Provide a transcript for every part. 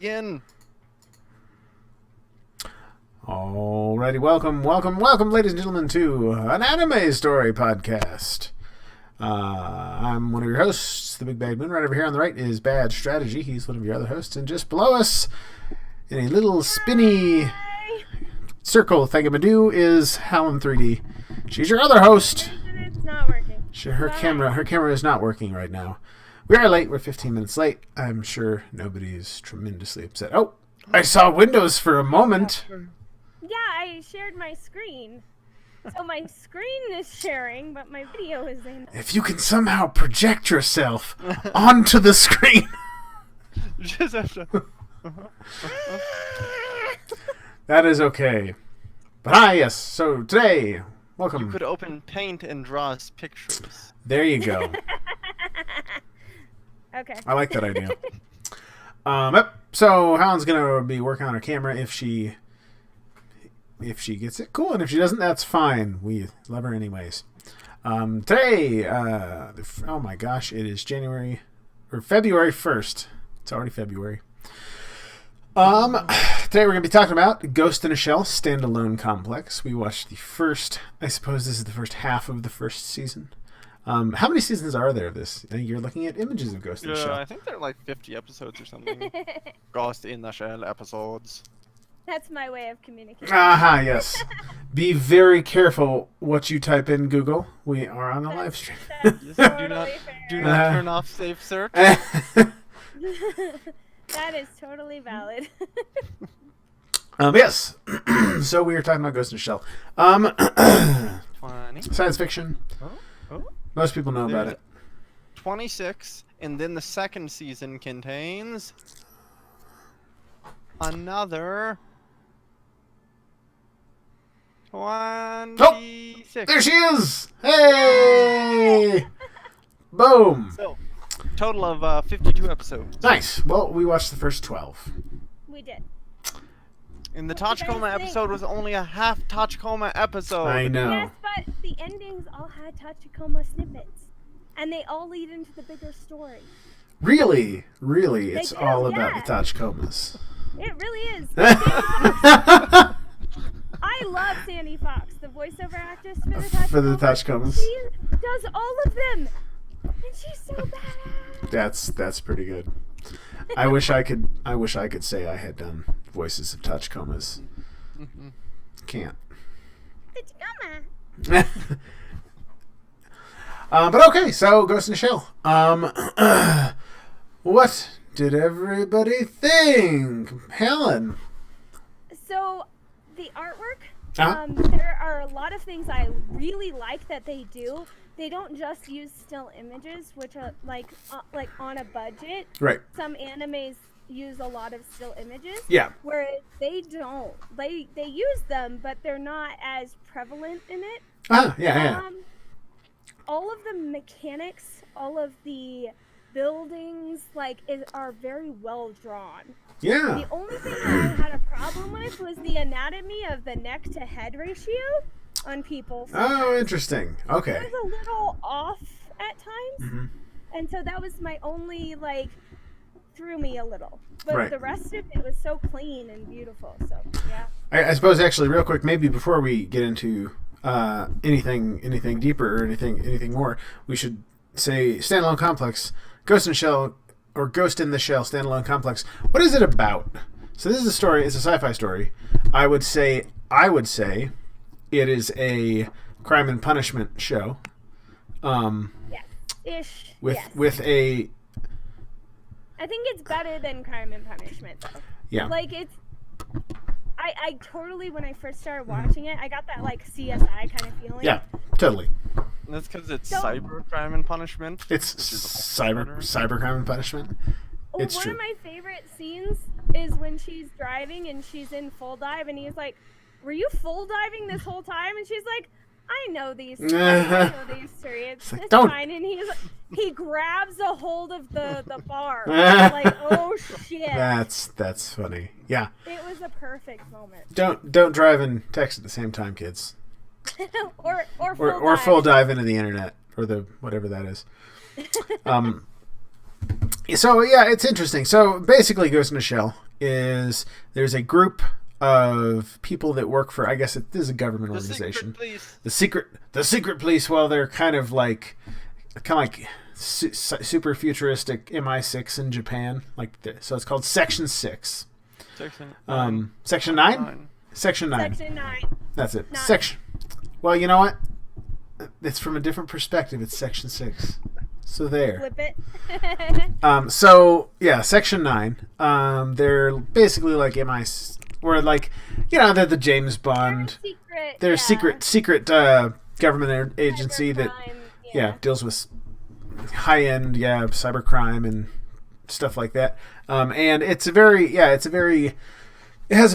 Begin. Alrighty, welcome, ladies and gentlemen, to an anime story podcast. I'm one of your hosts, the Big Bad Moon. Right over here on the right is Bad Strategy. He's one of your other hosts, and just below us, in a little spinny circle thingamadoo, is Hallam 3D. She's your other host. It's not working. Her camera is not working right now. We are late. We're 15 minutes late. I'm sure nobody's tremendously upset. Oh, I saw Windows for a moment. Yeah, I shared my screen. So my screen is sharing, but my video is in. If you can somehow project yourself onto the screen. You just have to. That is okay. But hi, yes. So today, welcome. You could open Paint and draw us pictures. There you go. Okay. I like that idea. Yep. So Helen's gonna be working on her camera if she gets it, cool, and if she doesn't, that's fine. We love her anyways. Today, oh my gosh, it is February 1st. It's already February. Today we're gonna be talking about Ghost in a Shell standalone complex. We watched the first. I suppose this is the first half of the first season. How many seasons are there of this? You're looking at images of Ghost in the Shell. I think they're like 50 episodes or something. Ghost in the Shell episodes. That's my way of communicating. Aha, yes. Be very careful what you type in Google. We are on a live stream. Yes, Totally do fair. not turn off safe search. That is totally valid. Yes. So we were talking about Ghost in the Shell. 20. Science fiction. Oh. Most people know about There's it. 26, and then the second season contains another 26. There she is! Hey! Boom! So, total of 52 episodes. Nice. Well, we watched the first 12. We did. And the What'd you guys Tachikoma think? episode was only a half Tachikoma episode. I know. Yes, but the endings all had Tachikoma snippets. And they all lead into the bigger story. Really, it's do, all about yeah. the Tachikomas. It really is. I love Sandy Fox, the voiceover actress For the Tachikomas. She does all of them. And she's so badass. That's pretty good. I wish I could say I had done voices of Tachikomas. Can't. Tachikoma. But okay, so Ghost in the Shell. What did everybody think? Helen. So, the artwork, Uh-huh. there are a lot of things I really like that they do. They don't just use still images, which are like on a budget. Right. Some animes use a lot of still images. Yeah. Whereas they don't. They use them, but they're not as prevalent in it. Yeah. All of the mechanics, all of the buildings, are very well drawn. Yeah. The only thing I had a problem with was the anatomy of the neck to head ratio on people. Oh, interesting. Okay. It was a little off at times, Mm-hmm. and so that was my only threw me a little. But Right. the rest of it was so clean and beautiful. So yeah. I suppose actually, real quick, maybe before we get into anything deeper or anything more, we should say standalone complex, Ghost in the Shell standalone complex. What is it about? So this is a story. It's a sci-fi story. I would say it is a crime and punishment show. Yeah. Ish. With yes. with a I think it's better than Crime and Punishment though. yeah. It's. I totally, when I first started watching it, I got that CSI kind of feeling. Yeah, totally. That's because it's So- cyber crime and punishment. It's which is cyber crime and punishment. It's One true. of my favorite scenes is when she's driving and she's in full dive, and he's like, "Were you full diving this whole time?" And she's like, "I know these three. I know these three. It's like, "Don't." fine." And he grabs a hold of the bar. Like, oh shit! That's funny. Yeah. It was a perfect moment. Don't drive and text at the same time, kids. or Or full dive into the internet or the whatever that is. So yeah, it's interesting. So basically, Ghost in a Shell is there's a group of people that work for, I guess this is a government organization. The secret police. Well, they're kind of like super futuristic MI6 in Japan, so it's called Section 6. Section 9. Section 9. Section 9. That's it. Section. Well, you know what? It's from a different perspective. It's Section 6. So there. Flip it. So yeah, Section 9. They're basically like or like, they're the James Bond. They're secret government agency that deals with high end cybercrime and stuff like that. And it has a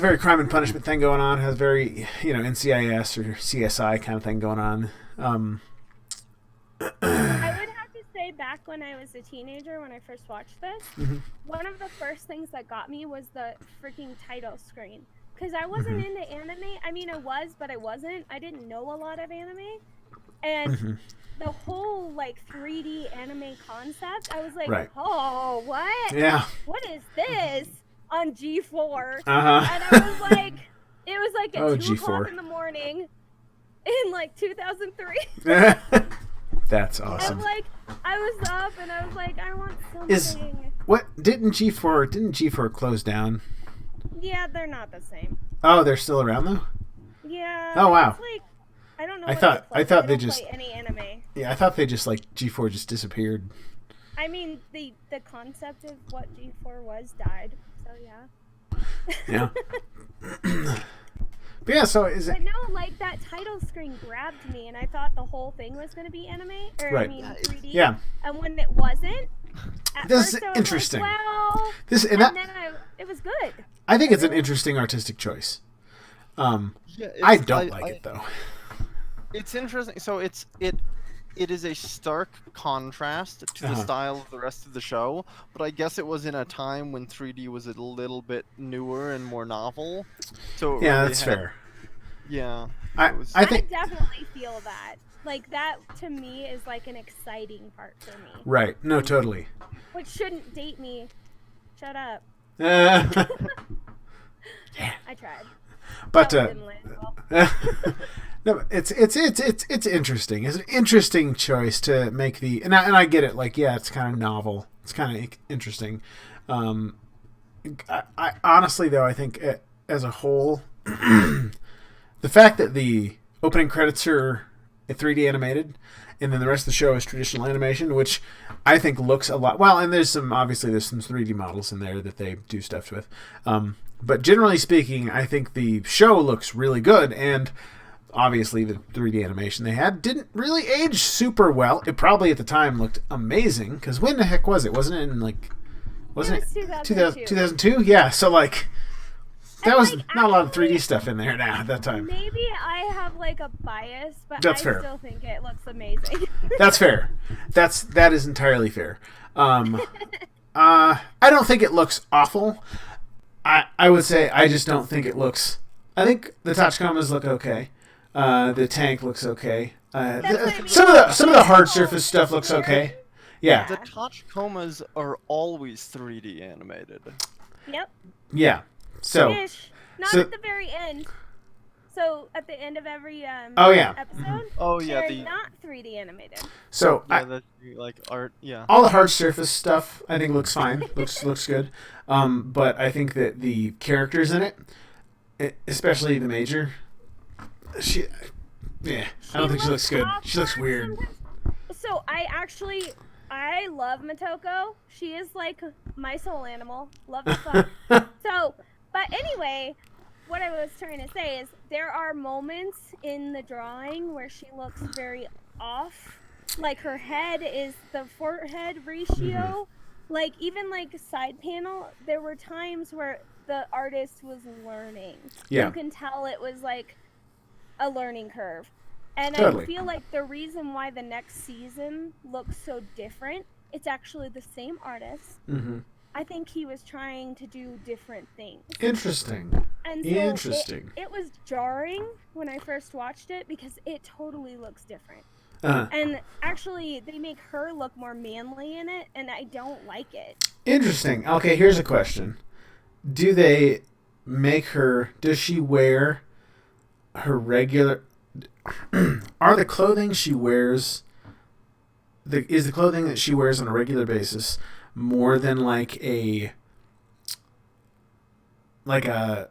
very crime and punishment thing going on. It has very NCIS or CSI kind of thing going on. I would have to say, back when I was a teenager, when I first watched this, one of the first things that got me was the freaking title screen. Because I wasn't into anime. I mean, I was, but I wasn't. I didn't know a lot of anime. And the whole, 3D anime concept, I was like, oh, what? Yeah. What is this on G4? Uh-huh. And I was like, it was like at 2 G4. o'clock in the morning in, 2003. That's awesome. I was up and I was like, I want something. Didn't G4 close down? Yeah, they're not the same. Oh, they're still around though? Yeah. Oh wow. I don't know. I thought they just play any anime. Yeah, I thought they just G4 just disappeared. I mean, the concept of what G4 was died. So yeah. Yeah. But yeah, so is it? But no, that title screen grabbed me, and I thought the whole thing was going to be anime, right. 3D. Yeah. And when it wasn't, this is interesting. Well, then it was good. I think it's an interesting artistic choice. I don't like it though. It's interesting. So it is a stark contrast to the style of the rest of the show, but I guess it was in a time when 3D was a little bit newer and more novel. So that's fair. Yeah. I think I definitely feel that. That to me is an exciting part for me. Right. No, totally. Which shouldn't date me. Shut up. Yeah. I tried. But no, it's interesting. It's an interesting choice to make and I get it. It's kind of novel. It's kind of interesting. I honestly though, I think as a whole, the fact that the opening credits are 3D animated, and then the rest of the show is traditional animation, which I think looks a lot well. And there's some 3D models in there that they do stuff with. But generally speaking, I think the show looks really good, and obviously the 3D animation they had didn't really age super well. It probably at the time looked amazing, because when the heck was it? Wasn't it in wasn't it 2002? Yeah, so that was not a lot of 3D stuff in there now at that time. Maybe I have a bias, but That's I fair. still think it looks amazing. That's fair. That is entirely fair. I don't think it looks awful. I would say I just don't think it looks. I think the Tachikomas look okay. The tank looks okay. Some of the hard surface stuff looks okay. Yeah. The Tachikomas are always 3D animated. Yep. Yeah. So. Not at the very end. So at the end of every episode. They're not 3D animated. So that's art. Yeah. All the hard surface stuff I think looks fine. looks good. But I think that the characters in it, especially the Major, I don't think she looks good. She looks weird. So I love Motoko. She is my soul animal. Love the fuck. But anyway, what I was trying to say is there are moments in the drawing where she looks very off. Her head is the forehead ratio. Even side panel, there were times where the artist was learning. Yeah. You can tell it was a learning curve. And totally. I feel the reason why the next season looks so different, it's actually the same artist. Mm-hmm. I think he was trying to do different things. Interesting. And so Interesting. It was jarring when I first watched it because it totally looks different. And actually, they make her look more manly in it, and I don't like it. Interesting. Okay, here's a question. Do they make her... Does she wear her regular... Are the clothing she wears... Is the clothing that she wears on a regular basis more than like a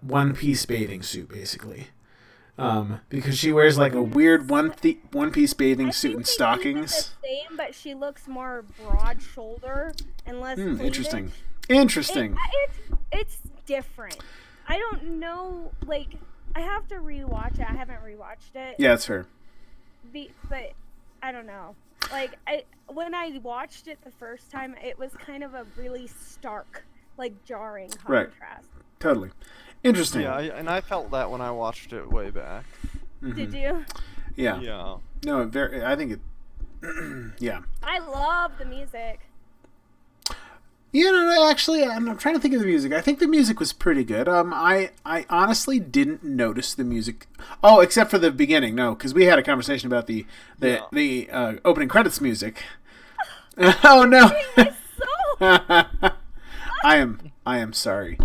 one-piece bathing suit, basically? Because she wears like a weird one-piece bathing suit and stockings. The same, but she looks more broad shoulder and less. Interesting. Cleavage. Interesting. It's different. I don't know. Like, I have to rewatch it. I haven't rewatched it. Yeah, that's fair. But I don't know. Like, when I watched it the first time, it was kind of a really stark, like, jarring contrast. Right. Totally. Interesting. Yeah, and I felt that when I watched it way back. Mm-hmm. Did you? Yeah. Yeah. No, I think it... yeah. I love the music. Yeah, no, actually, I'm trying to think of the music. I think the music was pretty good. I honestly didn't notice the music. Oh, except for the beginning. No, because we had a conversation about the opening credits music. Oh no! I am sorry.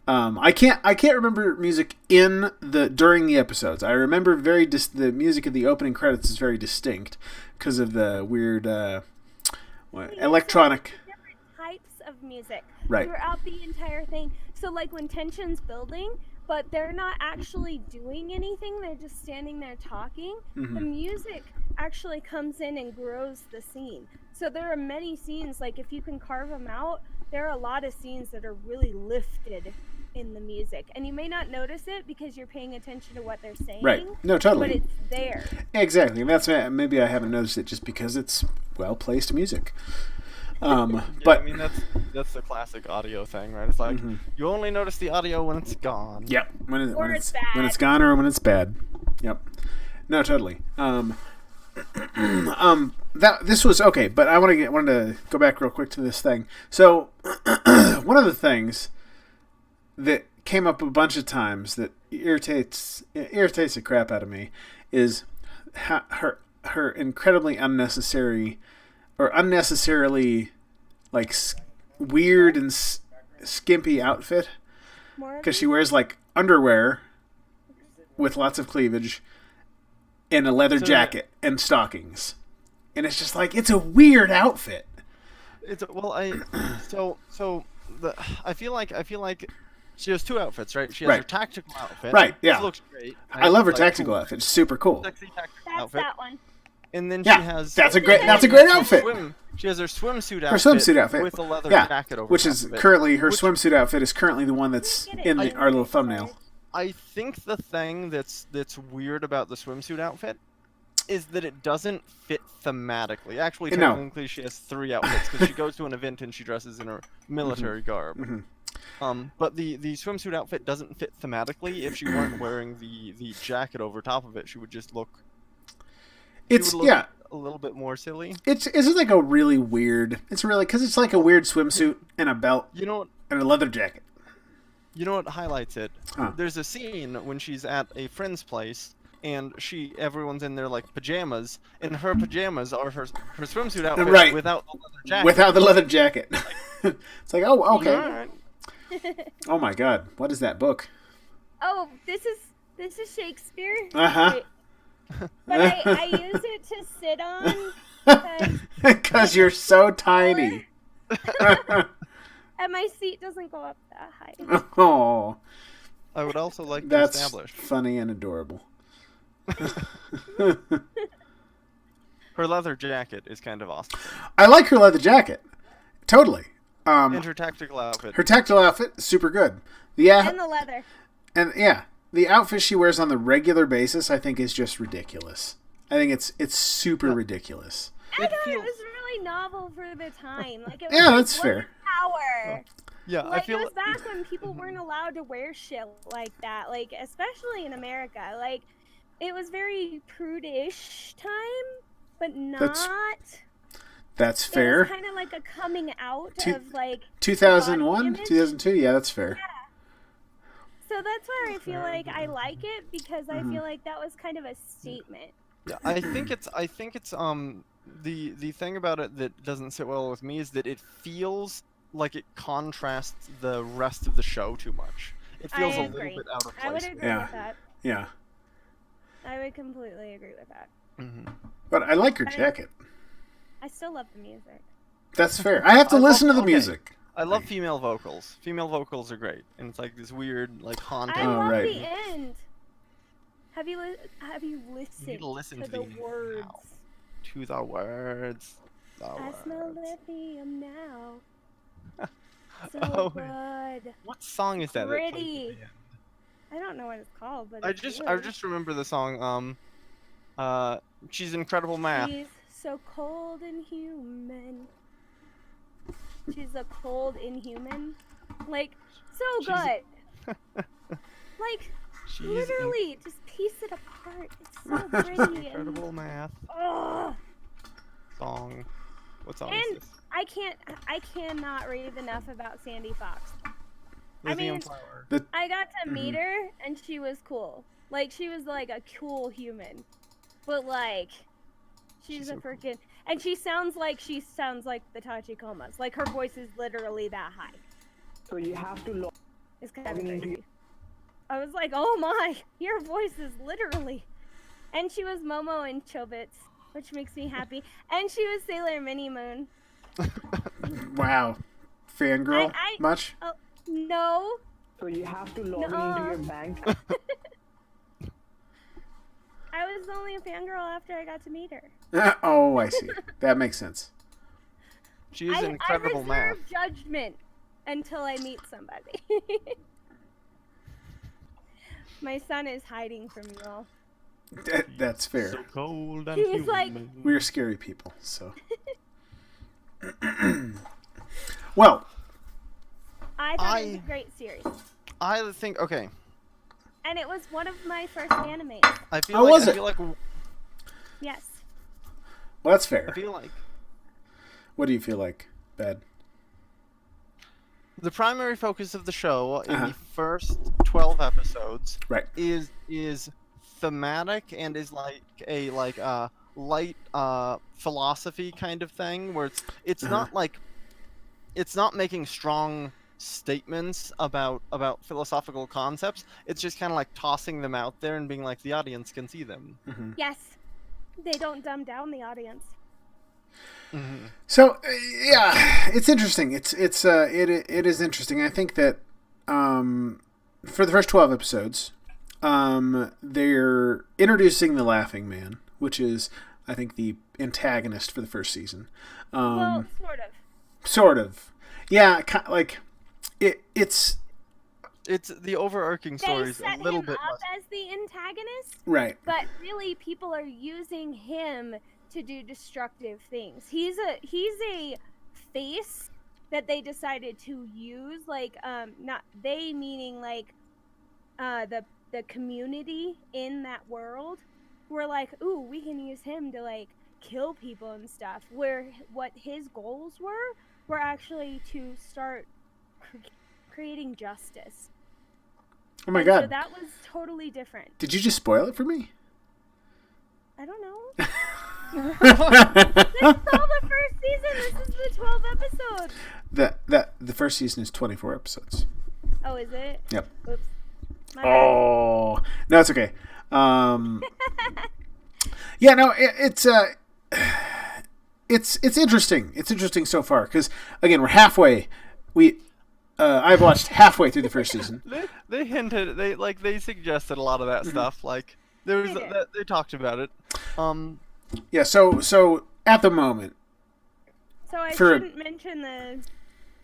I can't remember music during the episodes. I remember the music of the opening credits is very distinct because of the weird electronic Types of music right throughout the entire thing. So like when tension's building, but they're not actually doing anything, they're just standing there talking, the music actually comes in and grows the scene. So there are many scenes, like if you can carve them out, there are a lot of scenes that are really lifted in the music, and you may not notice it because you're paying attention to what they're saying. Right. No, totally. But it's there. Exactly. And that's maybe I haven't noticed it just because it's well-placed music. But I mean that's the classic audio thing, right? It's like you only notice the audio when it's gone. Yep. When it's bad. When it's gone or when it's bad. Yep. No, totally. This was okay, but I wanted to go back real quick to this thing. So one of the things that came up a bunch of times that irritates the crap out of me is her incredibly unnecessarily like weird and skimpy outfit, because she wears like underwear with lots of cleavage and a leather jacket and stockings, and it's just like, it's a weird outfit. I feel like she has two outfits, right? She has right. her tactical outfit. Right, yeah. Which looks great. Right? I love her like, tactical outfit. It's super cool. Sexy tactical That's outfit. that one. And then Yeah, she has... that's a great outfit. She has her swimsuit outfit. Her swimsuit outfit. With a leather yeah, jacket over which top is of it. currently, her swimsuit outfit is currently the one that's in our little thumbnail. I think the thing that's weird about the swimsuit outfit is that it doesn't fit thematically. Actually, technically, she has three outfits because she goes to an event and she dresses in her military garb. But the swimsuit outfit doesn't fit thematically. If she weren't wearing the jacket over top of it, she would just look. A little bit more silly. It's like a really weird. It's really because it's like a weird swimsuit and a belt. You know what? And a leather jacket. You know what highlights it? Huh. There's a scene when she's at a friend's place. And everyone's in their like pajamas, and her pajamas are her swimsuit outfit right. without the leather jacket. Without the leather jacket. It's like, oh, okay. Right. Oh my God, what is that book? Oh, this is Shakespeare. Uh-huh. But I use it to sit on because you're so tiny. And my seat doesn't go up that high. Oh, I would also like that's to establish funny and adorable. her leather jacket is kind of awesome. I like her leather jacket, totally. And her tactical outfit. Her tactical outfit, super good. And the leather. And yeah, the outfit she wears on the regular basis, I think, is just ridiculous. I think it's super ridiculous. I thought it was really novel for the time. Like, it was that's fair. Power. Yeah, like, I feel it was back when people weren't allowed to wear shit like that. Like, especially in America. Like, it was very prudish time, but not. That's fair. It was kind of like a coming out of like 2001, 2002. Yeah, that's fair. Yeah. So that's why I feel like I like it, because I feel like that was kind of a statement. Yeah, I think it's the thing about it that doesn't sit well with me is that it feels like it contrasts the rest of the show too much. It I feels a little agree. bit out of I would place. agree Yeah. with that. Yeah, I would completely agree with that. Hmm. but I like your jacket. I still love the music. That's fair. I have to I listen love- to the okay. music. I love female vocals. Female vocals are great, and it's like this weird, like haunting. I Oh, love right. the end. Have you listened listen to to the the end words? now. To the words. The I smell words. lithium now. So Oh, good. what song is that? that plays at Pretty. the end? I don't know what it's called, but I it's just good. remember the song. She's Incredible Math. She's so cold and human. She's a cold inhuman. Like, so She's- good. Like, She's literally, just piece it apart. It's so She's pretty. And, Incredible Math ugh. song. What song And is this? I cannot rave enough about Sandy Fox. I Lithium mean- Flower. I got to meet her, and she was cool. Like, she was like a cool human. But like, she's She's a so cool. freaking, and she sounds like the Tachikomas. Like, her voice is literally that high. So you have to log It's kind of in into crazy. I was like, oh my, your voice is literally. And she was Momo in Chobits, which makes me happy. And she was Sailor Mini Moon. Wow, fangirl I- much? Oh, no. so you have to log Nuh-uh. into your bank. I was only a fangirl after I got to meet her. Oh, I see. That makes sense. She is I Incredible Math. reserve judgment until I meet somebody. My son is hiding from you all. That's fair. So cold and He was like- human. We're scary people, so. Well, I thought it was I- a great series. I think okay. And it was one of my first animes. I feel How like was I it? feel like Yes. well, that's fair. I feel like What do you feel like, Bad? the primary focus of the show in Uh-huh. the first 12 episodes Right. is thematic and is like a light philosophy kind of thing where it's Uh-huh. not like it's not making strong statements about philosophical concepts. It's just kind of like tossing them out there and being like the audience can see them. Hmm. Yes. They don't dumb down the audience. Mm-hmm. So yeah, it's interesting. It is interesting. I think that for the first 12 episodes, they're introducing the Laughing Man, which is I think the antagonist for the first season. Well, sort of. Sort of. Yeah, like it's It's the overarching They story is a set little him bit up less. as the antagonist, right. but really people are using him to do destructive things. He's a face that they decided to use, like not they meaning like the community in that world were like, ooh, we can use him to like kill people and stuff. Where what his goals were actually to start creating justice. Oh my And So god. that was totally different. Did you just spoil it for me? I don't know. This is all the first season. This is the 12 episodes. The first season is 24 episodes. Oh, is it? Yep. Oops. My bad. Oh no, it's okay. Yeah, no, it's interesting. It's interesting so far because again we're halfway. I've watched halfway through the first season. They hinted they suggested a lot of that Mm-hmm. stuff. Like there was They did. they talked about it. Yeah, so at the moment, So I for- shouldn't mention the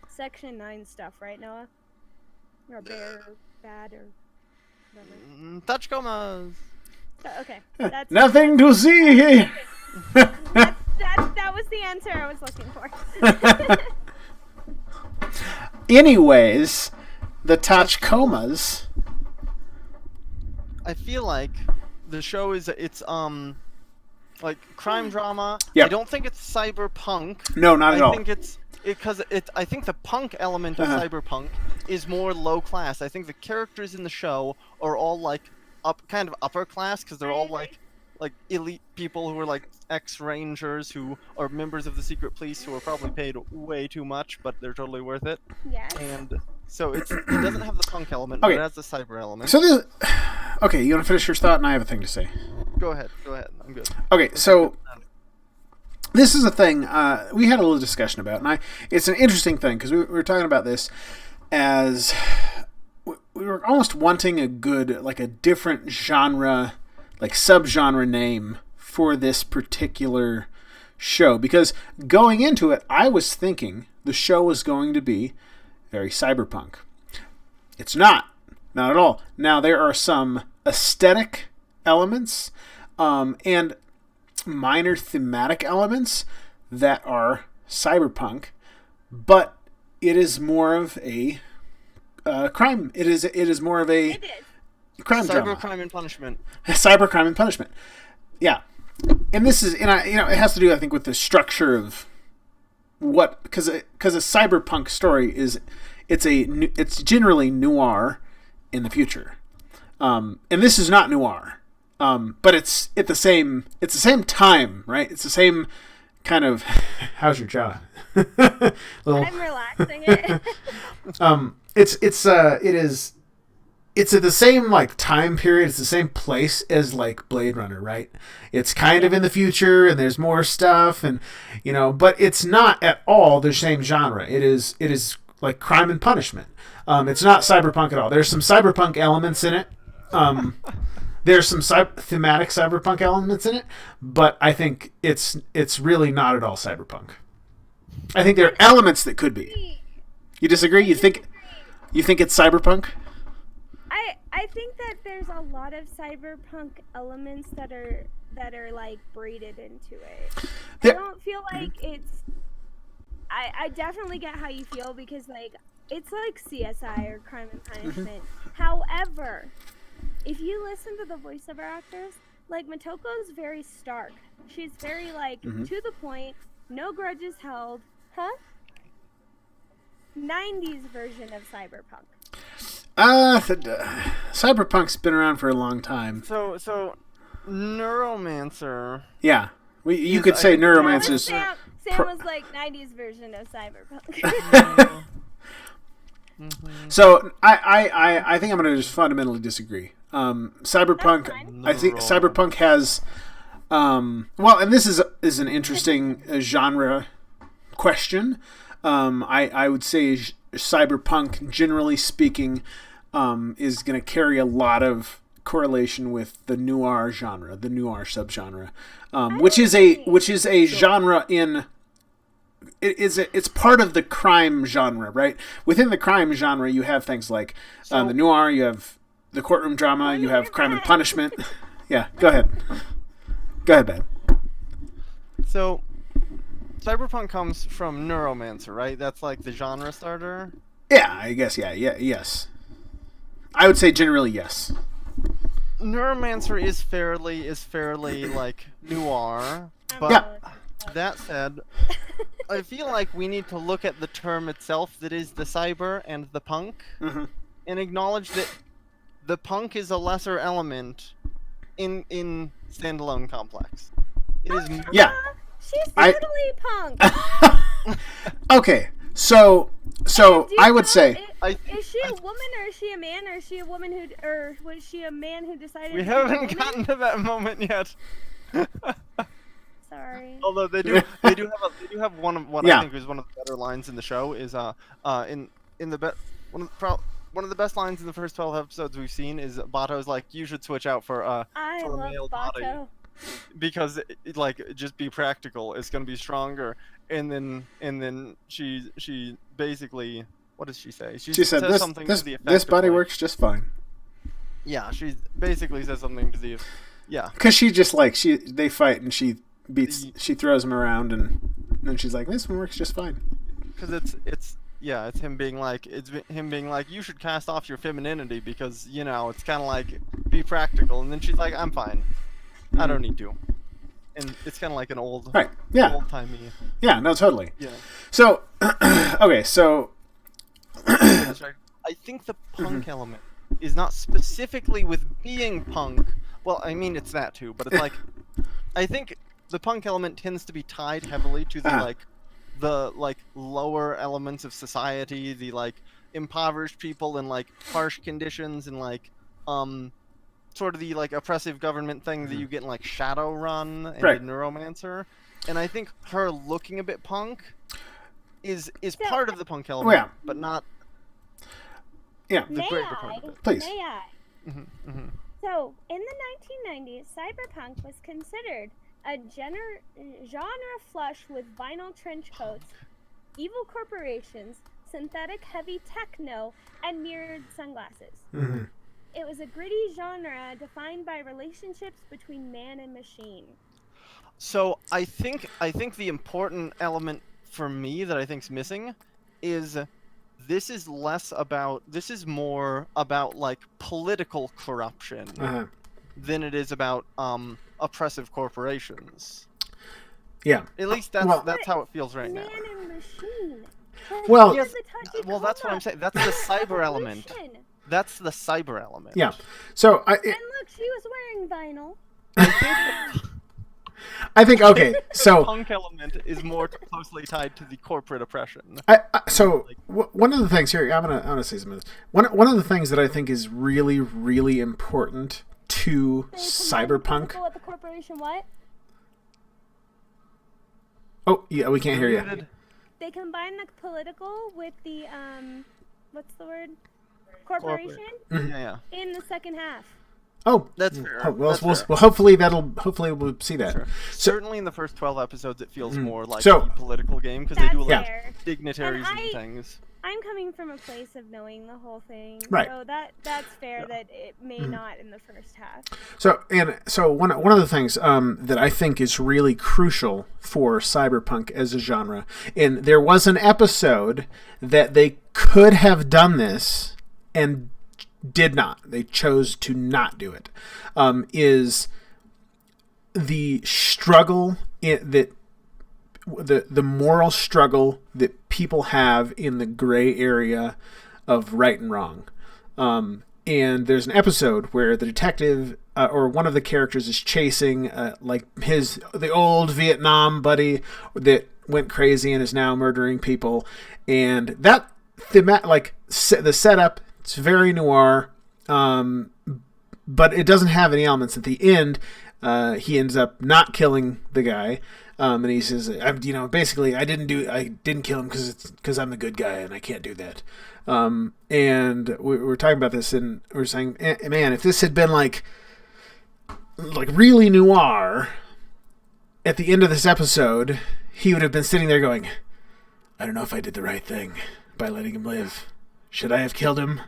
Section 9 stuff, right, Noah? Or bear, bad, or whatever. Tachikomas. So, okay. That's, nothing to see here. that was the answer I was looking for. Anyways, the Tachikomas. I feel like the show it's like crime drama. Yep. I don't think it's cyberpunk. No, not at I all. think I think the punk element of Uh-huh. cyberpunk is more low class. I think the characters in the show are all like kind of upper class because they're I all agree. like like elite people who are like ex-rangers who are members of the secret police who are probably paid way too much, but they're totally worth it. Yes. And so it doesn't have the punk element, but Okay. it has the cyber element. So this. Okay, you want to finish your thought, and I have a thing to say. Go ahead. I'm good. Okay, so this is a thing we had a little discussion about, and it's an interesting thing because we were talking about this as we were almost wanting a different genre, like subgenre name for this particular show, because going into it, I was thinking the show was going to be very cyberpunk. It's not at all. Now there are some aesthetic elements and minor thematic elements that are cyberpunk, but it is more of a crime. It is more of a It is. crime drama. Cybercrime and punishment. Cybercrime and punishment. Yeah, and this is, it has to do, I think, with the structure of what, because a cyberpunk story is it's generally noir in the future, and this is not noir. But it's the same time, right? It's the same kind of. How's your jaw? Little. I'm relaxing it. It's at the same like time period. It's the same place as like Blade Runner, right? It's kind of in the future, and there's more stuff, and but it's not at all the same genre. It is like crime and punishment. It's not cyberpunk at all. There's some cyberpunk elements in it. There's some thematic cyberpunk elements in it, but I think it's really not at all cyberpunk. I think there are elements that could be. You disagree? You think it's cyberpunk? I think that there's a lot of cyberpunk elements that are like braided into it. I don't feel like it's. I definitely get how you feel, because like it's like CSI or Crime and Punishment. However, if you listen to the voiceover actors, like Motoko's very stark. She's very like to the point, no grudges held. Huh? 90s version of cyberpunk. Cyberpunk's been around for a long time. So Neuromancer. Yeah, you could say Neuromancer is. Sam was like 90s version of cyberpunk. So I think I'm going to just fundamentally disagree. Cyberpunk, That's fine. I think cyberpunk has, well, and this is an interesting genre question. I would say cyberpunk, generally speaking, is going to carry a lot of correlation with the noir genre, the noir subgenre, which is a genre in. It's part of the crime genre, right? Within the crime genre, you have things like the noir, you have the courtroom drama, you have crime and punishment. Yeah, go ahead. Go ahead, Ben. So, cyberpunk comes from Neuromancer, right? That's like the genre starter. Yeah, I guess. Yeah, yes. I would say generally yes. Neuromancer is fairly like noir, but Yeah. that said, I feel like we need to look at the term itself, that is the cyber and the punk, Mhm. and acknowledge that the punk is a lesser element in standalone complex. It is Yeah. She's I- totally punk. Okay, so Do you I would know say is she a woman, or is she a man, or is she a woman or was she a man who decided we to be a haven't woman? gotten to that moment yet. Sorry. Although they do have one of what Yeah. I think is one of the better lines in the show is in the one of the best lines in the first 12 episodes we've seen is Bato's like, you should switch out for I for a male love body, Bato. because like just be practical, it's gonna be stronger. And then she basically, what does she say? she said says this something this to the effect this of, body like- works just fine. Yeah, she basically says something to the yeah. Because she just like they fight and she throws him around and then she's like, this one works just fine. Because it's him being like you should cast off your femininity because it's kind of like be practical, and then she's like, I'm fine, I don't need to, and it's kind of like an old Right. Yeah. old timey Yeah. No. Totally. yeah. So okay. So I think the punk element is not specifically with being punk, Well, I mean, it's that too, but it's like, I think the punk element tends to be tied heavily to the lower elements of society, the like impoverished people in like harsh conditions and like sort of the like oppressive government thing that you get in like Shadowrun and Right. in Neuromancer. And I think her looking a bit punk is So- part of the punk element, yeah. but not Yeah. the May greater part of I? it. Please. May I? Hmm. So, in the 1990s, cyberpunk was considered a genre flush with vinyl trench coats, evil corporations, synthetic heavy techno, and mirrored sunglasses. Mhm. It was a gritty genre defined by relationships between man and machine. So I think the important element for me that I think's missing is this is more about like political corruption Uh-huh. than it is about oppressive corporations. Yeah. At least Well- that's how it feels right Man now. and machine. Well- Yes, The touchy well, that's what I'm coma. saying. That's the cyber element. Evolution. That's the cyber element. Yeah. So And look, she was wearing vinyl. I think okay. So Punk element is more closely tied to the corporate oppression. One of the things here, I'm gonna say something. One of the things that I think is really, really important to They combined the cyberpunk. political with the corporation. What? Oh yeah, we can't hear you. Muted. They combine the political with the what's the word? Corporation Yeah. in the second half. Oh, That's fair. Well, That's well, fair. well, hopefully we'll see that. Sure. Certainly in the first 12 episodes, it feels more like So- a political game because they That's do like fair. dignitaries And and things. I'm coming from a place of knowing the whole thing, Right. so that's fair that it may not in the first half. So one of the things that I think is really crucial for cyberpunk as a genre, and there was an episode that they could have done this and did not. They chose to not do it. Is the struggle that the moral struggle that people have in the gray area of right and wrong. And there's an episode where the detective or one of the characters is chasing like the old Vietnam buddy that went crazy and is now murdering people, and that the setup, it's very noir, but it doesn't have any elements. At the end, he ends up not killing the guy. And he says, basically, I didn't kill him because I'm the good guy and I can't do that. And we were talking about this and we were saying, man, if this had been like really noir, at the end of this episode, he would have been sitting there going, I don't know if I did the right thing by letting him live. Should I have killed him?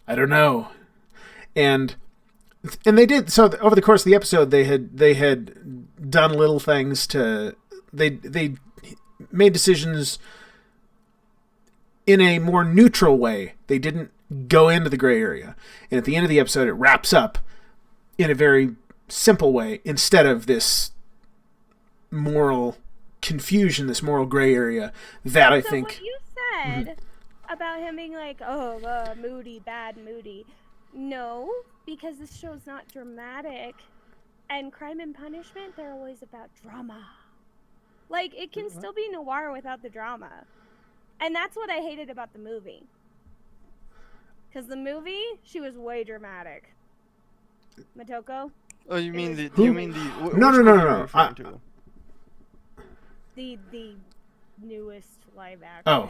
I don't know. And they did. So over the course of the episode, they had done little things to they made decisions in a more neutral way. They didn't go into the gray area. And at the end of the episode, it wraps up in a very simple way instead of this moral confusion, this moral gray area that I So think. what you said about him being like, moody, bad, moody. No, because this show's not dramatic. And Crime and Punishment, they're always about drama. Like, it can still be noir without the drama. And that's what I hated about the movie. Because the movie, she was way dramatic. Matoko? Oh, you mean the? Who? You mean the? No, which no, no, movie no, are you no. referring to? The newest live action. Oh,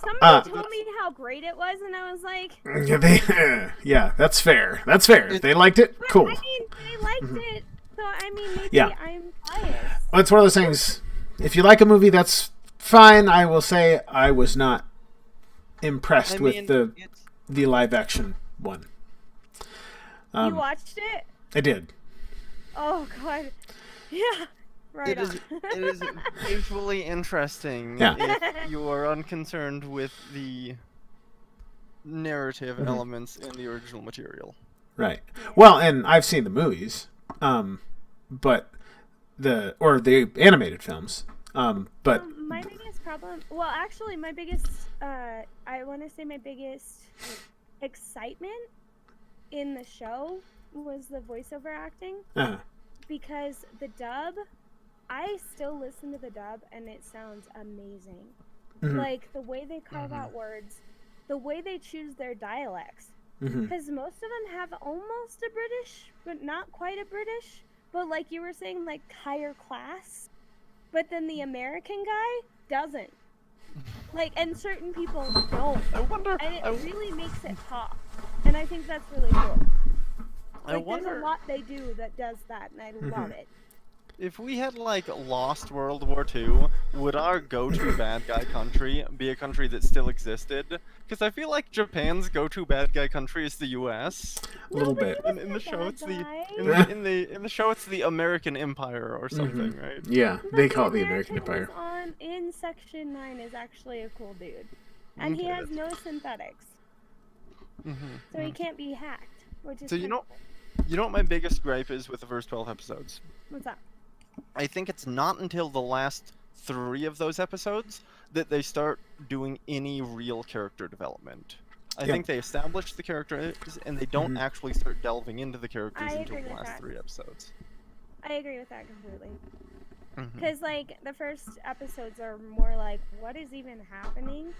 Somebody told me how great it was, and I was like, yeah, that's fair. That's fair. If they liked it, but, cool. I mean, they liked it, so I mean, maybe Yeah. I'm biased. Well, it's one of those things. If you like a movie, that's fine. I will say I was not impressed with it's, the live action one. You watched it? I did. Oh god, yeah, right it on. is it is visually interesting Yeah. if you are unconcerned with the narrative Mm-hmm. elements in the original material. Right. Well, and I've seen the movies, but the animated films, but My biggest problem, well, actually, my biggest, I want to say my biggest excitement in the show was the voiceover acting, Uh-huh. because the dub, I still listen to the dub and it sounds amazing. Mhm. Like the way they carve out words, the way they choose their dialects. Mhm. Because most of them have almost a British, but not quite a British. But like you were saying, like higher class. But then the American guy doesn't. Like, and certain people don't. I wonder. And it really makes it pop. And I think that's really cool. I Like, there's wonder a lot they do that does that, and I love it. if we had like lost World War II, would our go-to bad guy country be a country that still existed? Because I feel like Japan's go-to bad guy country is the U.S. A little bit. In the show, bad it's the guy. in the show it's the American Empire or something, right? Yeah, But they call it the American who's Empire. in Section 9 is actually a cool dude. And he Okay. has no synthetics. So he can't be hacked. Which is So you kinda know, cool. you know what my biggest gripe is with the first 12 episodes? What's up? I think it's not until the last 3 of those episodes that they start doing any real character development. I Yeah. think they establish the characters and they don't actually start delving into the characters I until agree the with last that. 3 episodes. I agree with that completely. Mhm. Because, like, the first episodes are more like, what is even happening?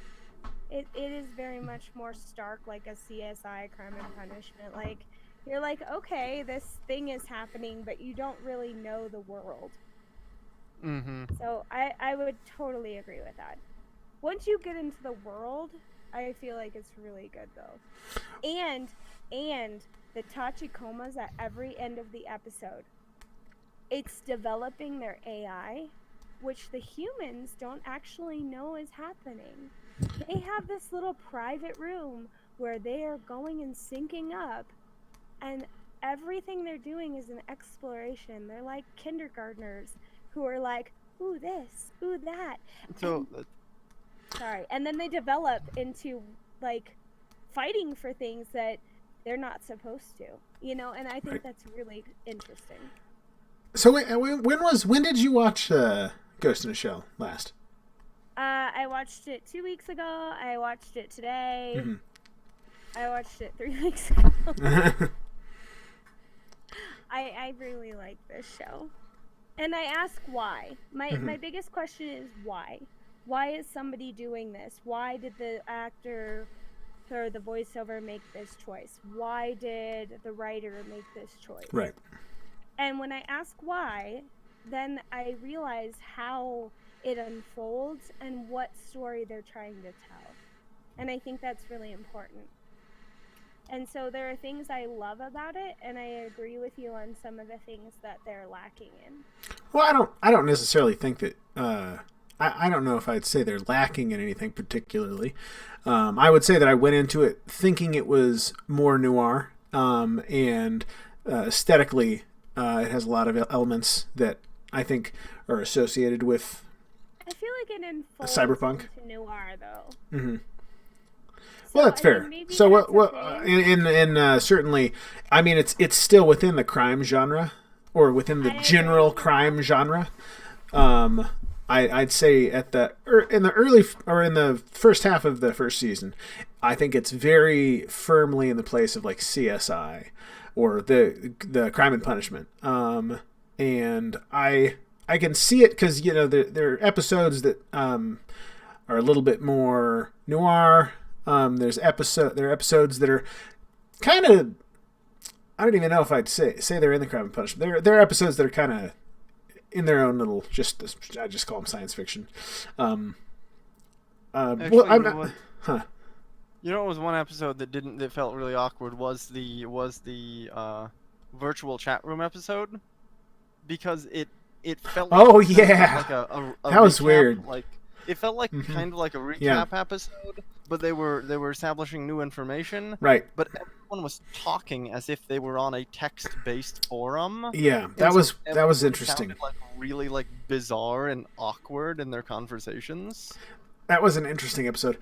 It is very much more stark, like a CSI, Crime and Punishment. Like, you're like, okay, this thing is happening, but you don't really know the world. Mhm. So I would totally agree with that. Once you get into the world, I feel like it's really good though. And the Tachikomas at every end of the episode, it's developing their AI, which the humans don't actually know is happening. They have this little private room where they are going and syncing up, and everything they're doing is an exploration. They're like kindergartners who are like, ooh this, ooh that. So Sorry. And then they develop into like fighting for things that they're not supposed to, you know, and I think Right. that's really interesting. So when did you watch Ghost in the Shell last? I watched it 2 weeks ago. I watched it today. Mhm. I watched it 3 weeks ago. I really like this show. And I ask why. My biggest question is why? Why is somebody doing this? Why did the actor or the voiceover make this choice? Why did the writer make this choice? Right. And when I ask why, then I realize how it unfolds and what story they're trying to tell. And I think that's really important. And so there are things I love about it, and I agree with you on some of the things that they're lacking in. Well, I don't necessarily think that. I don't know if I'd say they're lacking in anything particularly. I would say that I went into it thinking it was more noir, and aesthetically, it has a lot of elements that I think are associated with I feel like it unfolds cyberpunk. into noir, though. Mm-hmm. So, Well, that's I mean, fair. maybe So, that's a what? thing. In certainly, I mean, it's still within the crime genre, or within the I general agree. crime genre. I'd say in the first half of the first season, I think it's very firmly in the place of like CSI or the Crime and Punishment. And I can see it because there are episodes that are a little bit more noir. There are episodes that are kind of, I don't even know if I'd say they're in the Crime and Punishment. There are episodes that are kind of in their own little, I just call them science fiction. Actually, Well, you know what? huh? You know, it was one episode that felt really awkward was the virtual chat room episode, because it felt Oh, like yeah. like a That was recap, weird. Like it felt like Mhm. kind of like a recap Yeah. episode, but they were establishing new information. Right. But everyone was talking as if they were on a text-based forum. Yeah, And that so was everyone interesting. sounded, like really like bizarre and awkward in their conversations. That was an interesting episode.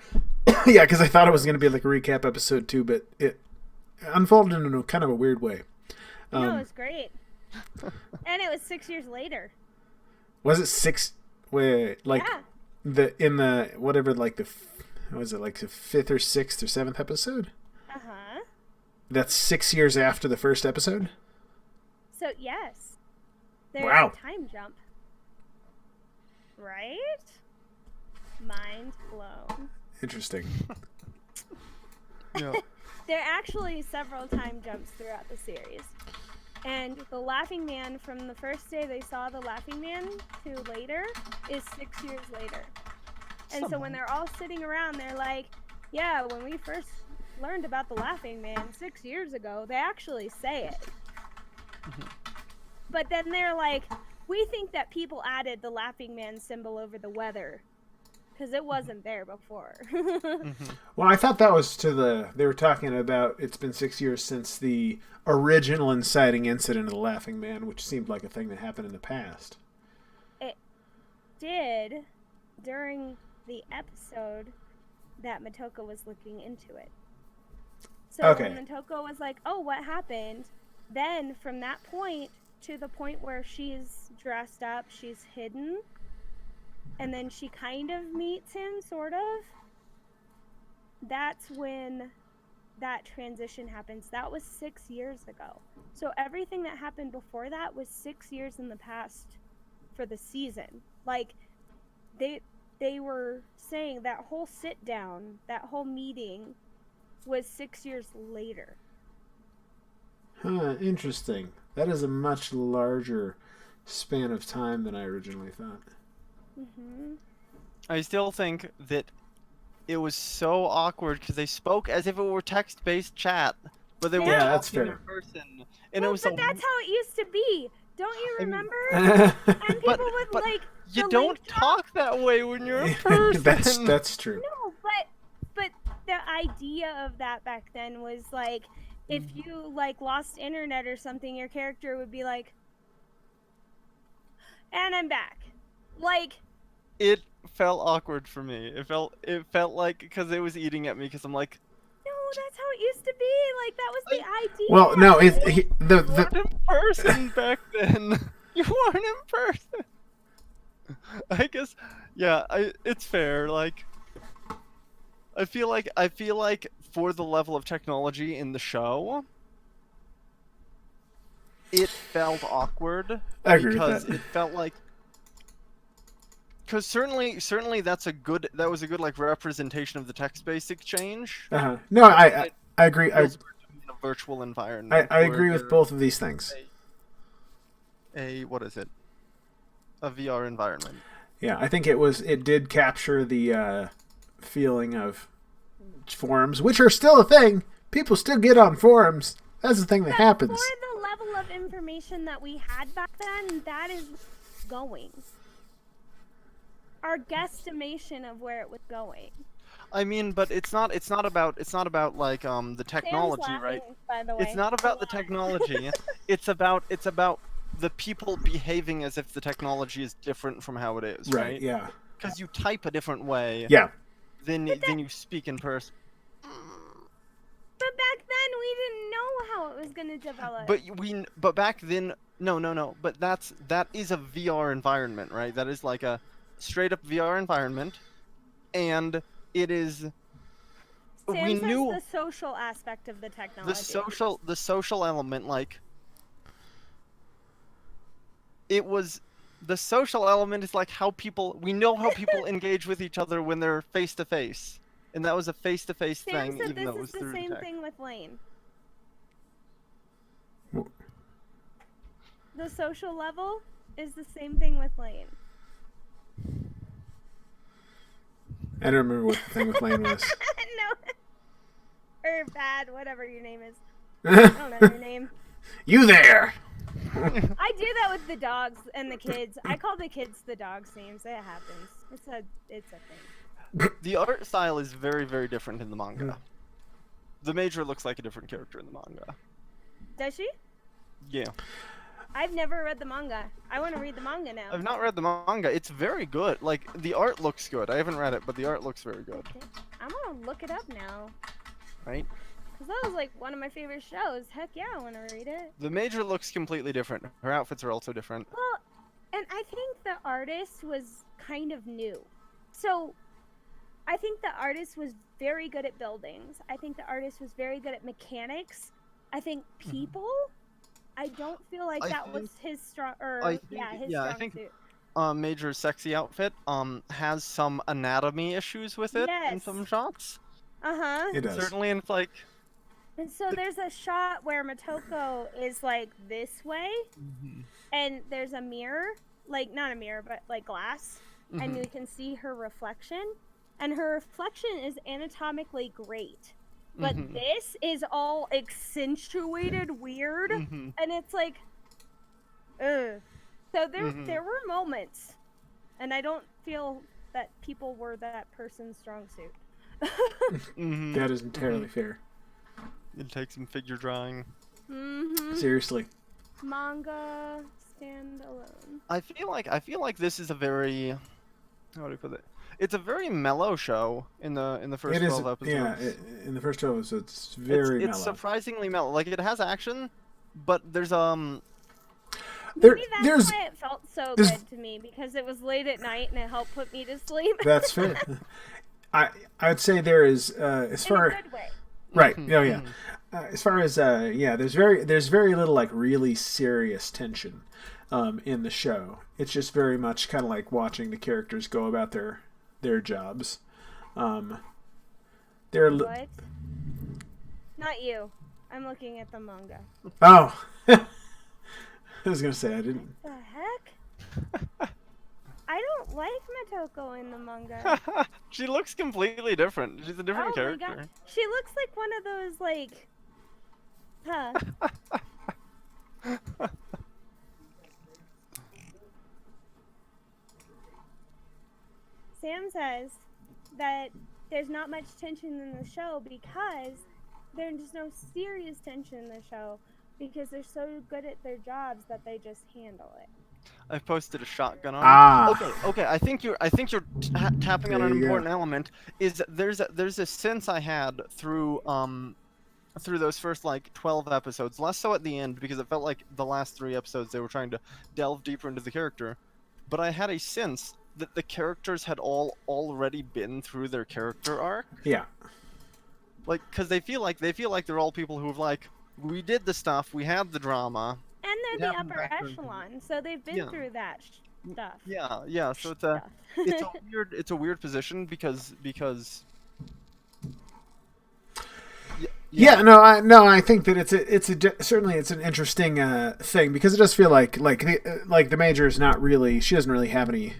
Yeah, because I thought it was going to be like a recap episode too, but it unfolded in a kind of a weird way. No, it was great. And it was 6 years later. Was it six? Wait, like Yeah. whatever, like was it like the 5th or 6th or 7th episode? Uh-huh. That's 6 years after the first episode? So yes, there's Wow. a time jump. Right? Mind blown. Interesting. Yeah. There are actually several time jumps throughout the series. And the Laughing Man, from the first day they saw the Laughing Man to later, is 6 years later. And so when they're all sitting around, they're like, yeah, when we first learned about the Laughing Man 6 years ago, they actually say it. But then they're like, we think that people added the Laughing Man symbol over the weather because it wasn't there before. Well, I thought that was they were talking about it's been 6 years since the original inciting incident of the Laughing Man, which seemed like a thing that happened in the past. It did during the episode that Motoko was looking into it. So Okay. when Motoko was like, oh, what happened? Then from that point to the point where she's dressed up, she's hidden, and then she kind of meets him, sort of. That's when that transition happens. That was 6 years ago. So everything that happened before that was 6 years in the past for the season. Like, they were saying that whole sit down, that whole meeting was 6 years later. Huh, interesting. That is a much larger span of time than I originally thought. Mm-hmm. I still think that it was so awkward because they spoke as if it were text-based chat, but they were Yeah, that's talking fair. in person, and Well, it was but so. that's how it used to be. Don't you I mean- remember? And people would but like You the don't link drop. talk that way when you're in person. That's true. No, but the idea of that back then was like, if you like lost internet or something, your character would be like, and I'm back. Like, It felt awkward for me. It felt like because it was eating at me because I'm like, no, that's how it used to be. Like, that was the idea. Well, no, you weren't in person back then. You weren't in person. I guess, yeah. It's fair. Like, I feel like for the level of technology in the show, it felt awkward I agree with because that. it felt like. Because certainly that was a good like representation of the text-based exchange. Uh-huh. No, I agree. Feels in a virtual environment. I where agree with they're both of these things. what is it? A VR environment. Yeah, I think it did capture the feeling of forums, which are still a thing. People still get on forums. That's the thing that happens. For the level of information that we had back then, that is going. Our guesstimation of where it was going. I mean, but it's not about like the technology, Sam's right? laughing, by the way. It's not about the technology. it's about the people behaving as if the technology is different from how it is, right? Yeah. Because you type a different way Yeah. than you speak in person. But back then, we didn't know how it was going to develop. But back then, no. But that is a VR environment, right? That is like a straight up VR environment, and it is. Sam we says knew the social aspect of the technology. the social element, like it was. The social element is like we know how people engage with each other when they're face to face, and that was a face to face Sam thing, said even though it this was is the through same text. thing with Lane. Wh- The social level is the same thing with Lane. I don't remember what the thing with Lane was. No. Or bad, whatever your name is. I don't know your name. You there? I do that with the dogs and the kids. I call the kids the dogs' names. It happens. It's a thing. The art style is very, very different in the manga. The Major looks like a different character in the manga. Does she? Yeah. I've never read the manga. I want to read the manga now. I've not read the manga. It's very good. Like, the art looks good. I haven't read it, but the art looks very good. Okay. I'm gonna look it up now. Right? Because that was like one of my favorite shows. Heck yeah, I want to read it. The Major looks completely different. Her outfits are also different. Well, and I think the artist was kind of new. So, I think the artist was very good at buildings. I think the artist was very good at mechanics. I think people. I don't feel like I that was think- his strong. Or I think- his yeah, I strong think- suit. Major's sexy outfit has some anatomy issues with it in Yes. some shots. It does. Certainly, and it's like And so there's a shot where Motoko is like this way, and there's a mirror, like not a mirror, but like glass, and you can see her reflection, and her reflection is anatomically great. But this is all accentuated weird, and it's like, ugh. So there were moments, and I don't feel that people were that person's strong suit. That is entirely fair. It takes some figure drawing. Seriously. Manga standalone. I feel like this is a very, how do I put it? It's a very mellow show in the first It is. 12 episodes. Yeah, in the first 12 episodes, it's very it's mellow. surprisingly mellow. Like it has action, but there's Maybe that's there's why it felt so there's- good to me, because it was late at night and it helped put me to sleep. That's fair. I would say there is as In far a good way. right. Oh yeah. As far as there's very little like really serious tension in the show. It's just very much kind of like watching the characters go about their jobs. They're What? Not you. I'm looking at the manga. oh. I was gonna say I didn't. The heck? I don't like Motoko in the manga. she looks completely different. She's a different Oh my character. god. She looks like one of those, like... Huh. Sam says that there's not much tension in the show because there's no serious tension in the show because they're so good at their jobs that they just handle it. I've posted a shotgun on. Ah. Okay. I think you're tapping on There an you go. important element. Is that there's a sense I had through those first like 12 episodes, less so at the end because it felt like the last 3 episodes they were trying to delve deeper into the character, but I had a sense that the characters had all already been through their character arc. Yeah. Like, because they feel like they're all people who've like, we did the stuff, we had the drama. And they're the Yeah, upper background. echelon, so they've been Yeah. through that stuff. Yeah. So Stuff. it's a weird position because. Yeah, no, I think that certainly it's an interesting thing because it does feel like the Major is not really, she doesn't really have any.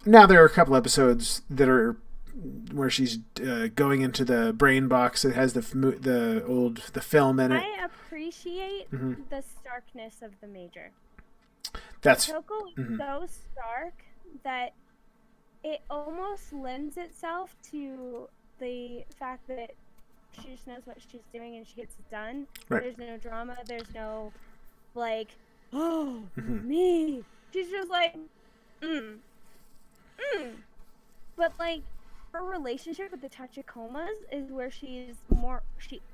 Now there are a couple episodes that are where she's going into the brain box that has the film in it. I appreciate Mm-hmm. the starkness of the Major. That's Toko is so stark that it almost lends itself to the fact that she just knows what she's doing and she gets it done. Right. There's no drama. There's no, like, oh, me. She's just like, But, like, her relationship with the Tachikomas is where she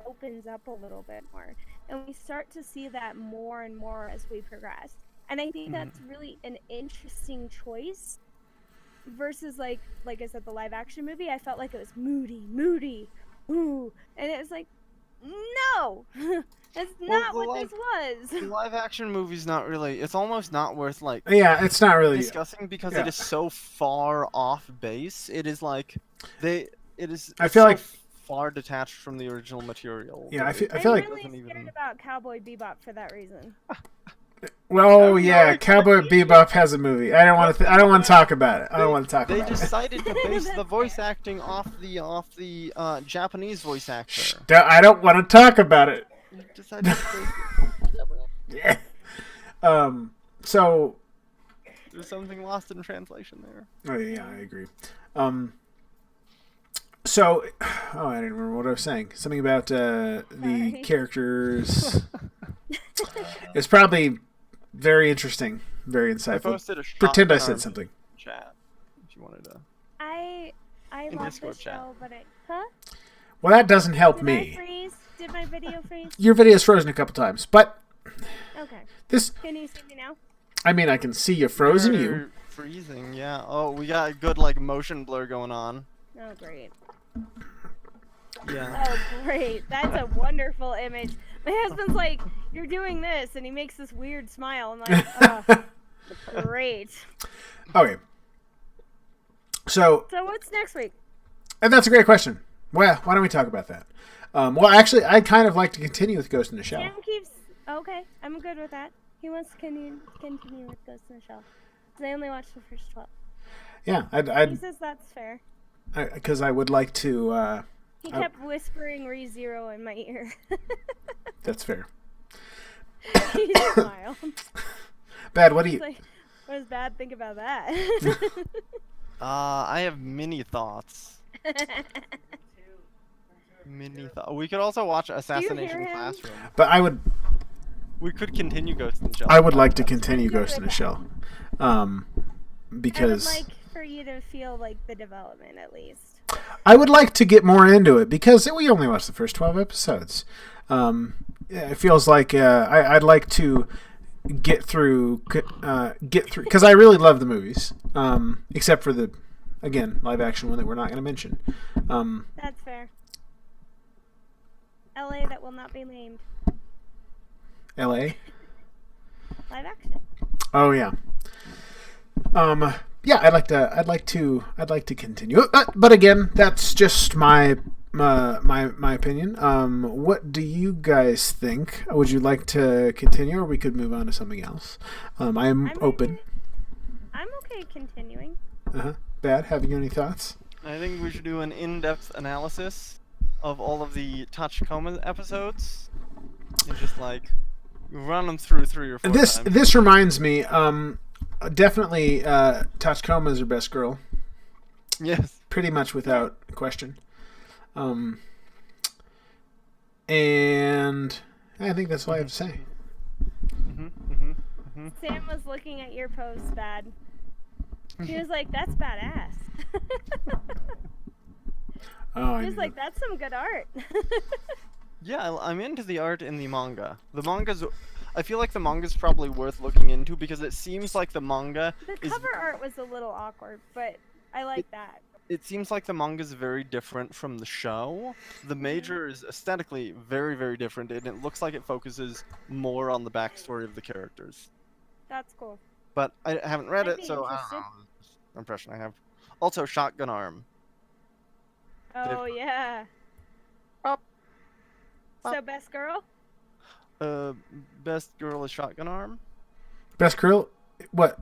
opens up a little bit more. And we start to see that more and more as we progress. And I think that's really an interesting choice versus, like I said, the live action movie. I felt like it was moody, ooh. And it was like, no! That's not the what this was. The live action movie's not really. It's almost not worth like yeah, it's not really. discussing because yeah. it is so far off base. It is like it is. I it's feel so like- far detached from the original material. Yeah, I that feel it like- I'm really doesn't scared even- about Cowboy Bebop for that reason. Well, yeah, Cowboy Bebop has a movie. I don't want to. I don't want to talk about it. I don't want to talk They about it. decided to base the voice acting off the Japanese voice actor. I don't want to talk about it. They decided to base Yeah. So. There's something lost in translation there. Oh yeah, I agree. So, I didn't remember what I was saying. Something about the Sorry. characters. It's probably very interesting, very I insightful. posted a Pretend I shotgun said something. chat if you wanted to. I In love Discord the chat. show, but it... Huh? Well, that doesn't help Did I me. freeze? Did my video freeze? Your video's frozen a couple times, but Okay. this. Can you see me now? I mean, I can see you frozen. You. You're freezing, yeah. Oh, we got a good like motion blur going on. Oh, great. Yeah. Oh, great. That's a wonderful image. My husband's like, "You're doing this," and he makes this weird smile. I'm like, "Oh, great." Okay. So So what's next week? and that's a great question. Well, why don't we talk about that? Well, actually, I'd kind of like to continue with Ghost in the Shell. Sam keeps. Okay, I'm good with that. He wants to continue with Ghost in the Shell. 'Cause I only watched the first 12. Yeah, He I'd says that's fair. because I would like to. He kept whispering ReZero in my ear. That's fair. He smiled. Bad. What do you? Like, what does Bad think about that? I have many thoughts. We could also watch Assassination him? Classroom. But I would. We could continue Ghost in the Shell. I would like to I'm continue good Ghost in the with Shell, I would because like for you to feel like the development at least. I would like to get more into it because we only watched the first 12 episodes. It feels like I'd like to get through because I really love the movies, except for the live action one that we're not going to mention. That's fair. LA that will not be named. L.A. Live action. Oh yeah. Yeah, I'd like to continue. But again, that's just my opinion. What do you guys think? Would you like to continue, or we could move on to something else? I'm open. I'm okay continuing. Bad. Have you any thoughts? I think we should do an in-depth analysis of all of the Tachikoma episodes, and just like run them through 3 or 4 times. This reminds me. Definitely, Tachikoma is her best girl. Yes. Pretty much without question. And I think that's all I have to say. Sam was looking at your post, Bad. He was like, "That's badass." Oh, He was like, "That's some good art." Yeah, I'm into the art in the manga. I feel like the manga's probably worth looking into because it seems like the manga The is. cover art was a little awkward, but I like that. It seems like the manga's very different from the show. The major is aesthetically very, very different, and it looks like it focuses more on the backstory of the characters. That's cool. But I haven't read I'd it, be so I don't interested. know. It's the impression I have. Also, Shotgun Arm. Oh yeah. Up. So best girl? Best girl is Shotgun Arm. Best girl? What?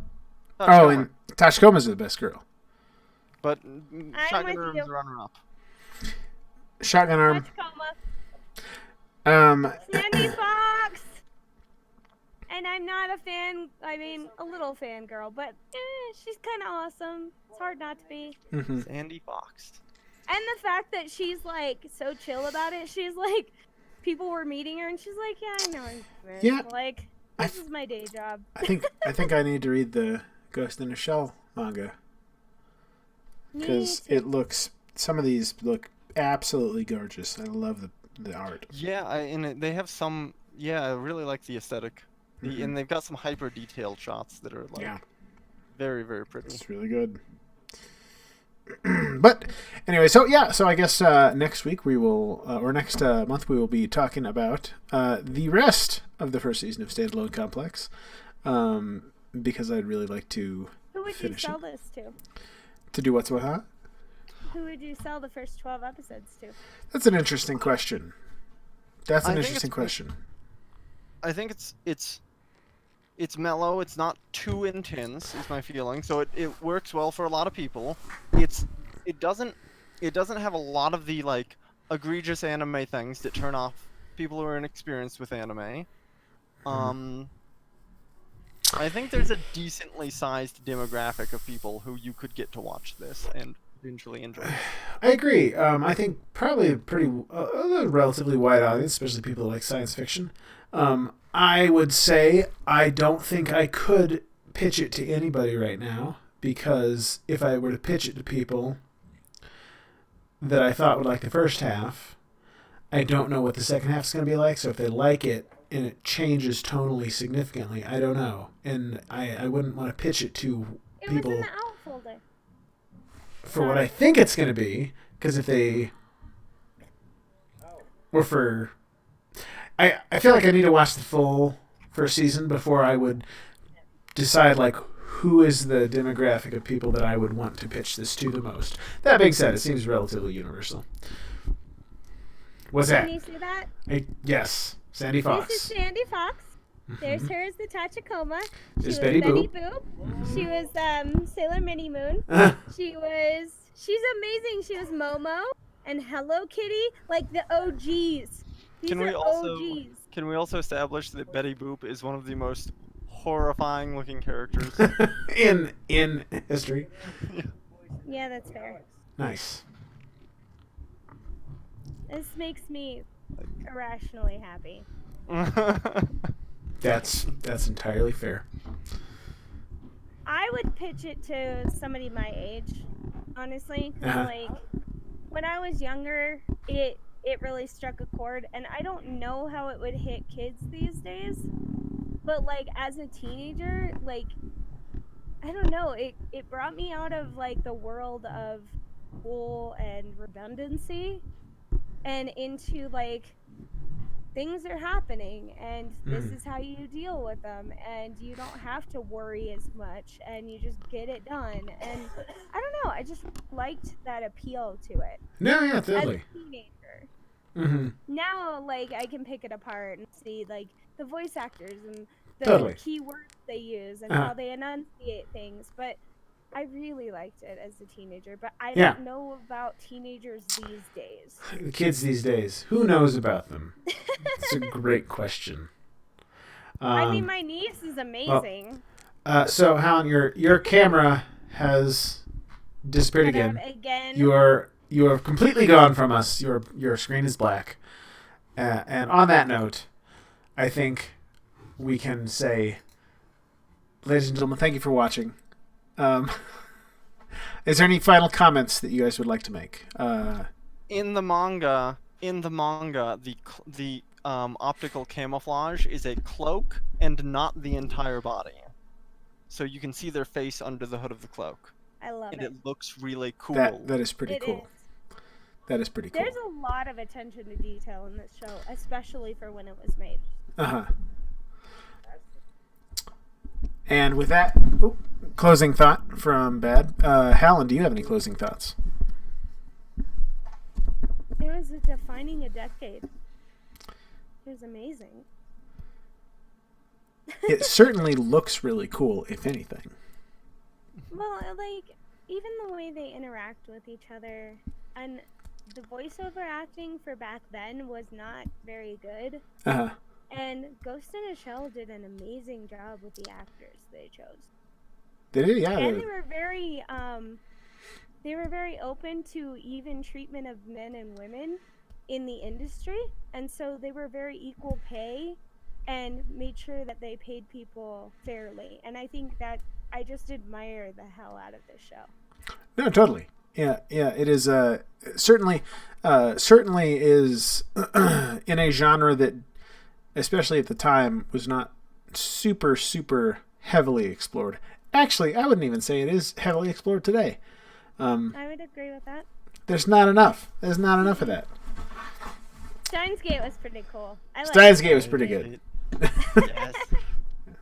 Shotgun Oh, Arm. and Tachikoma's the best girl. But with Shotgun Arm's you. runner-up. Shotgun Arm. Tachikoma. Sandy Fox. And I'm not a fan. I mean, a little fangirl, but she's kind of awesome. It's hard not to be. Sandy Fox. And the fact that she's like so chill about it. She's like, people were meeting her, and she's like, "Yeah, I know I'm famous. Yeah. Like, this is my day job." I think I need to read the Ghost in the Shell manga because some of these look absolutely gorgeous. I love the art. Yeah, they have some. Yeah, I really like the aesthetic, and they've got some hyper detailed shots that are like very, very pretty. It's really good. But anyway, so I guess next week we will, or next month we will be talking about the rest of the first season of Standalone Complex, because I'd really like to Who would you finish sell it. this to? To do what's what, huh? Who would you sell the first 12 episodes to? That's an interesting question. That's an I think interesting it's- question. I think it's mellow. It's not too intense, is my feeling. So it works well for a lot of people. It doesn't have a lot of the like egregious anime things that turn off people who are inexperienced with anime. I think there's a decently sized demographic of people who you could get to watch this and eventually enjoy it. I agree. I think probably a relatively wide audience, especially people who like science fiction. I would say I don't think I could pitch it to anybody right now, because if I were to pitch it to people that I thought would like the first half, I don't know what the second half is going to be like. So if they like it and it changes tonally significantly, I don't know. And I wouldn't want to pitch it to It was people in the out folder. for what I think it's going to be, because if they... Or for... I feel like I need to watch the full first season before I would decide like who is the demographic of people that I would want to pitch this to the most. That being said, it seems relatively universal. What's that? Can you see that? Yes, Sandy Fox. This is Sandy Fox. There's her as the Tachikoma. She There's was Betty Betty Boop. Boop. She was Sailor Mini Moon. She's amazing. She was Momo and Hello Kitty, like the OGs. These Can are we also OGs. can we also establish that Betty Boop is one of the most horrifying looking characters? in history. Yeah, that's fair. Nice. This makes me irrationally happy. That's entirely fair. I would pitch it to somebody my age, honestly. 'Cause, Uh-huh. like, when I was younger, it really struck a chord, and I don't know how it would hit kids these days. But like as a teenager, like I don't know, it brought me out of like the world of school and redundancy, and into like things are happening and this is how you deal with them, and you don't have to worry as much and you just get it done. And I don't know, I just liked that appeal to it No, yeah, as totally. a teenager. Mm-hmm. Now like I can pick it apart and see like the voice actors and the Totally. key words they use and Uh-huh. how they enunciate things. But I really liked it as a teenager, but I Yeah. don't know about teenagers these days. The kids these days, who knows about them? It's a great question. I mean, my niece is amazing. So Helen, your camera has disappeared Cut out again. again. You are completely gone from us. Your screen is black. And on that note, I think we can say, ladies and gentlemen, thank you for watching. Is there any final comments that you guys would like to make? In the manga, the optical camouflage is a cloak and not the entire body. So you can see their face under the hood of the cloak, I love and it. it looks really cool. That is pretty It cool. is. That is pretty cool. There's a lot of attention to detail in this show, especially for when it was made. Uh-huh. And with that, closing thought from Bad. Helen, do you have any closing thoughts? It was defining a decade. It was amazing. It certainly looks really cool, if anything. Well, like, even the way they interact with each other, and the voiceover acting for back then was not very good. Uh-huh. And Ghost in a Shell did an amazing job with the actors they chose. Did it? Yeah. And they were very open to even treatment of men and women in the industry, and so they were very equal pay and made sure that they paid people fairly. And I think that I just admire the hell out of this show. No, totally. Yeah. It is certainly is in a genre that, especially at the time, was not super heavily explored. Actually, I wouldn't even say it is heavily explored today. I would agree with that. There's not enough. There's not enough of that. Steins Gate was pretty cool. I liked Steins it. Gate was pretty good. Yes.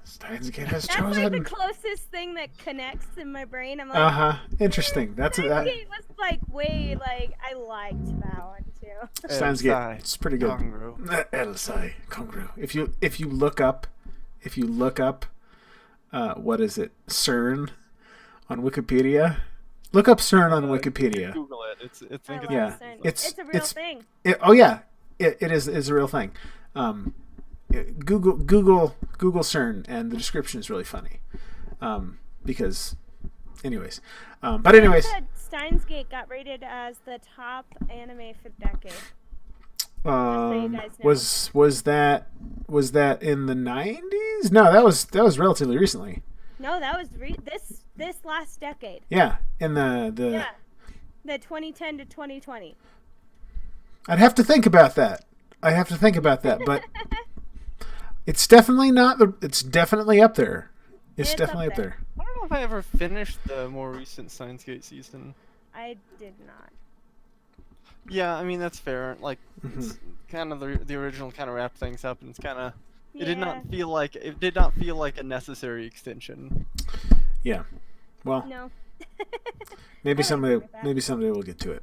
Steins Gate has That's like the chosen. closest thing that connects in my brain. I'm like, Interesting. That's Steins Gate was like way like I liked that one too. Steins Gate. Elsai It's pretty good. Kongru. Elsai Kongru. If you look up, what is it? CERN on Wikipedia. Look up CERN on Wikipedia. Google it. It's I think love Yeah. CERN. It's- It's a real it's- thing. It is a real thing. Google CERN, and the description is really funny. Because, anyways, but anyways, Said Steins Gate got rated as the top anime for the decade. you guys know. was that in the 90s? No, that was relatively recently. No, that was this last decade. Yeah, in the Yeah, the 2010 to 2020. I'd have to think about that. But it's definitely not it's definitely up there. It's It's definitely up up there. I don't know if I ever finished the more recent Steins Gate season. I did not. Yeah, I mean that's fair. Like, Mm-hmm. kind of the original kind of wrapped things up, and it's kind of it did Yeah. not feel like a necessary extension. Yeah. Well, No. maybe I someday agree with that. we'll get to it.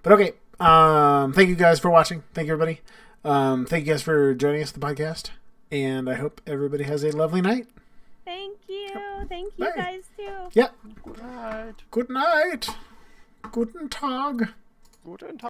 But okay. Thank you guys for watching. Thank you, everybody. Thank you guys for joining us on the podcast. And I hope everybody has a lovely night. Thank you. Thank you Bye. guys too. Yeah. Good night. Good night. Guten Tag. Guten Tag.